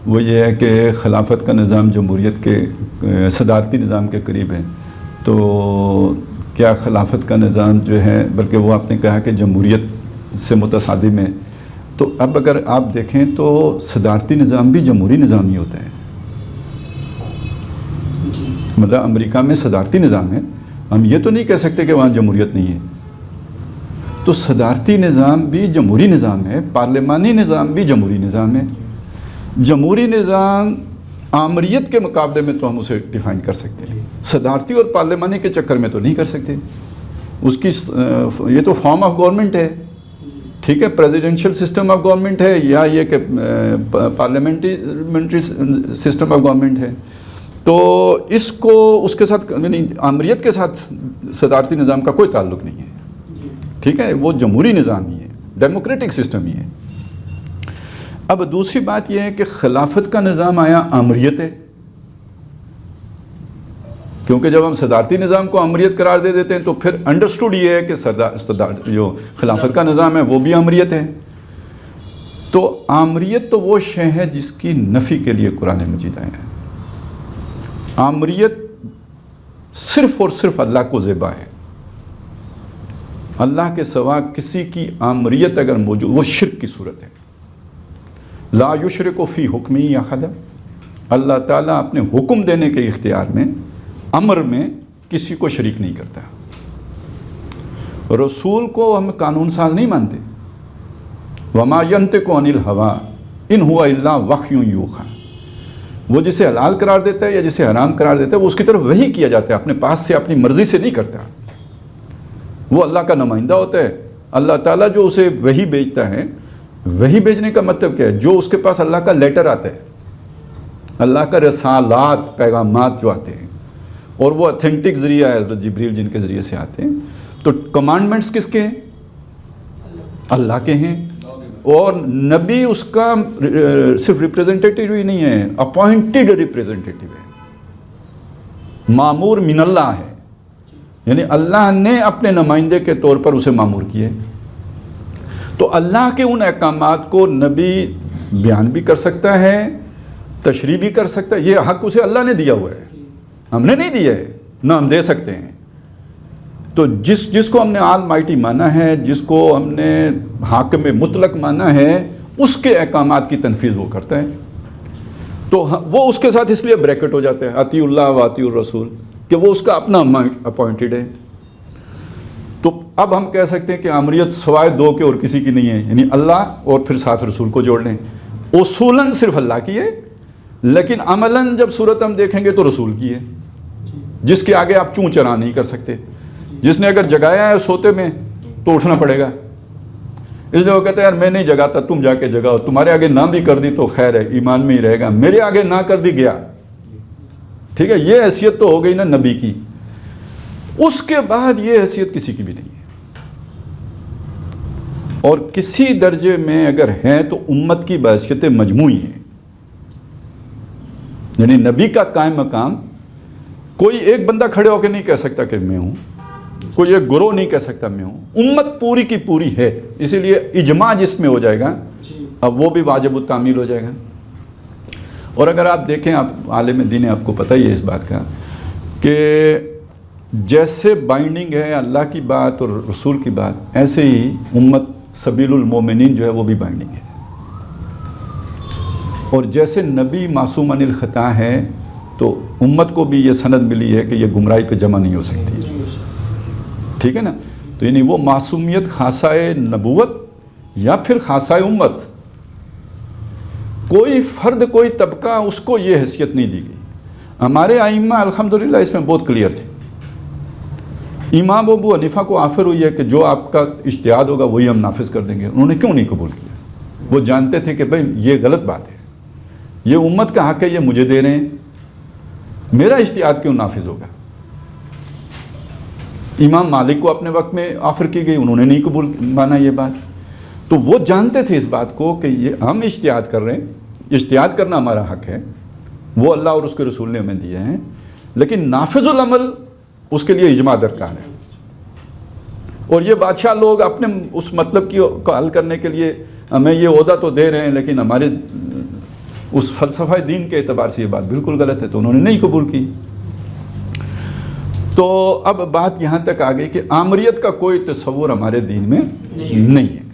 وہ یہ ہے کہ خلافت کا نظام جمہوریت کے صدارتی نظام کے قریب ہے، تو کیا خلافت کا نظام جو ہے، بلکہ وہ آپ نے کہا کہ جمہوریت سے متصادم ہے، تو اب اگر آپ دیکھیں تو صدارتی نظام بھی جمہوری نظام ہی ہوتا ہے. مطلب امریکہ میں صدارتی نظام ہے، ہم یہ تو نہیں کہہ سکتے کہ وہاں جمہوریت نہیں ہے. تو صدارتی نظام بھی جمہوری نظام ہے، پارلیمانی نظام بھی جمہوری نظام ہے. جمہوری نظام آمریت کے مقابلے میں تو ہم اسے ڈیفائن کر سکتے ہیں، صدارتی اور پارلیمانی کے چکر میں تو نہیں کر سکتے. اس کی یہ تو فارم آف گورنمنٹ ہے، ٹھیک ہے، پریزیڈنشل سسٹم آف گورنمنٹ ہے، یا یہ کہ پارلیمنٹری سسٹم آف گورنمنٹ ہے. تو اس کو اس کے ساتھ یعنی آمریت کے ساتھ صدارتی نظام کا کوئی تعلق نہیں ہے، ٹھیک ہے، وہ جمہوری نظام ہی ہے، ڈیموکریٹک سسٹم ہی ہے. اب دوسری بات یہ ہے کہ خلافت کا نظام آیا آمریت ہے، کیونکہ جب ہم صدارتی نظام کو آمریت قرار دے دیتے ہیں تو پھر انڈرسٹوڈ یہ ہے کہ جو خلافت کا نظام ہے وہ بھی آمریت ہے. تو آمریت تو وہ شے ہے جس کی نفی کے لیے قرآن مجید آیا ہے. آمریت صرف اور صرف اللہ کو زیبا ہے. اللہ کے سوا کسی کی آمریت اگر موجود، وہ شرک کی صورت ہے. لا یشرک فی حکمی احد، اللہ تعالیٰ اپنے حکم دینے کے اختیار میں، امر میں کسی کو شریک نہیں کرتا. رسول کو ہم قانون ساز نہیں مانتے. وما ینطق عن الہویٰ ان ہوا الا وحی یوحیٰ، وہ جسے حلال قرار دیتا ہے یا جسے حرام قرار دیتا ہے وہ اس کی طرف وحی کیا جاتا ہے، اپنے پاس سے اپنی مرضی سے نہیں کرتا. وہ اللہ کا نمائندہ ہوتا ہے. اللہ تعالیٰ جو اسے وحی بھیجتا ہے، وحی بھیجنے کا مطلب کیا ہے؟ جو اس کے پاس اللہ کا لیٹر آتا ہے، اللہ کا رسالات، پیغامات جو آتے ہیں، اور وہ اتھینٹک ذریعہ ہے حضرت جبریل جن کے ذریعے سے آتے ہیں. تو کمانڈمنٹس کس کے ہیں؟ اللہ کے ہیں. اور نبی اس کا صرف ریپریزنٹیٹیو ہی نہیں ہے، اپوائنٹڈ ریپریزنٹیٹیو ہے، مامور من اللہ ہے. یعنی اللہ نے اپنے نمائندے کے طور پر اسے مامور کیے. تو اللہ کے ان احکامات کو نبی بیان بھی کر سکتا ہے، تشریح بھی کر سکتا ہے. یہ حق اسے اللہ نے دیا ہوا ہے، ہم نے نہیں دیا ہے، نہ ہم دے سکتے ہیں. تو جس کو ہم نے آل مائٹی مانا ہے، جس کو ہم نے حاکم مطلق مانا ہے، اس کے احکامات کی تنفیذ وہ کرتا ہے. تو وہ اس کے ساتھ اس لیے بریکٹ ہو جاتا ہے اطیع اللہ و اطیع الرسول، کہ وہ اس کا اپنا اپوائنٹڈ ہے. تو اب ہم کہہ سکتے ہیں کہ آمریت سوائے دو کے اور کسی کی نہیں ہے، یعنی اللہ اور پھر ساتھ رسول کو جوڑ لیں. اصولاً صرف اللہ کی ہے، لیکن عملاً جب صورت ہم دیکھیں گے تو رسول کی ہے، جس کے آگے آپ چوں چرا نہیں کر سکتے. جس نے اگر جگایا ہے سوتے میں تو اٹھنا پڑے گا. اس لیے وہ کہتے ہیں یار میں نہیں جگاتا، تم جا کے جگاؤ. تمہارے آگے نہ بھی کر دی تو خیر ہے، ایمان میں ہی رہے گا. میرے آگے نہ کر دی گیا، ٹھیک ہے. یہ حیثیت تو ہو گئی نا نبی کی. اس کے بعد یہ حیثیت کسی کی بھی نہیں ہے. اور کسی درجے میں اگر ہیں تو امت کی بحیثیت مجموعی ہیں. یعنی نبی کا قائم مقام کوئی ایک بندہ کھڑے ہو کے نہیں کہہ سکتا کہ میں ہوں، کوئی ایک گروہ نہیں کہہ سکتا میں ہوں. امت پوری کی پوری ہے. اسی لیے اجماع جس میں ہو جائے گا اب وہ بھی واجب التعمیل ہو جائے گا. اور اگر آپ دیکھیں، آپ عالم دین ہیں، آپ کو پتہ ہی ہے اس بات کا کہ جیسے بائنڈنگ ہے اللہ کی بات اور رسول کی بات، ایسے ہی امت سبیل المومنین جو ہے وہ بھی بائنڈنگ ہے. اور جیسے نبی معصوم عن الخطا ہے تو امت کو بھی یہ سند ملی ہے کہ یہ گمراہی پہ جمع نہیں ہو سکتی، ٹھیک ہے نا. تو یعنی وہ معصومیت خاصہ نبوت یا پھر خاصہ امت، کوئی فرد کوئی طبقہ اس کو یہ حیثیت نہیں دی گئی. ہمارے ائمہ الحمدللہ اس میں بہت کلیئر تھے. امام ابو حنیفہ کو آفر ہوئی ہے کہ جو آپ کا اجتہاد ہوگا وہی ہم نافذ کر دیں گے. انہوں نے کیوں نہیں قبول کیا؟ وہ جانتے تھے کہ بھائی یہ غلط بات ہے، یہ امت کا حق ہے، یہ مجھے دے رہے ہیں، میرا اجتہاد کیوں نافذ ہوگا. امام مالک کو اپنے وقت میں آفر کی گئی، انہوں نے نہیں قبول مانا یہ بات. تو وہ جانتے تھے اس بات کو کہ یہ ہم اجتہاد کر رہے ہیں، اجتہاد کرنا ہمارا حق ہے، وہ اللہ اور اس کے رسول نے ہمیں دیا ہے، لیکن نافذ العمل اس کے لیے اجماع درکار ہے. اور یہ بادشاہ لوگ اپنے اس مطلب کی حل کرنے کے لیے ہمیں یہ عہدہ تو دے رہے ہیں، لیکن ہمارے اس فلسفہ دین کے اعتبار سے یہ بات بالکل غلط ہے، تو انہوں نے نہیں قبول کی۔ تو اب بات یہاں تک آ گئی کہ آمریت کا کوئی تصور ہمارے دین میں نہیں ہے۔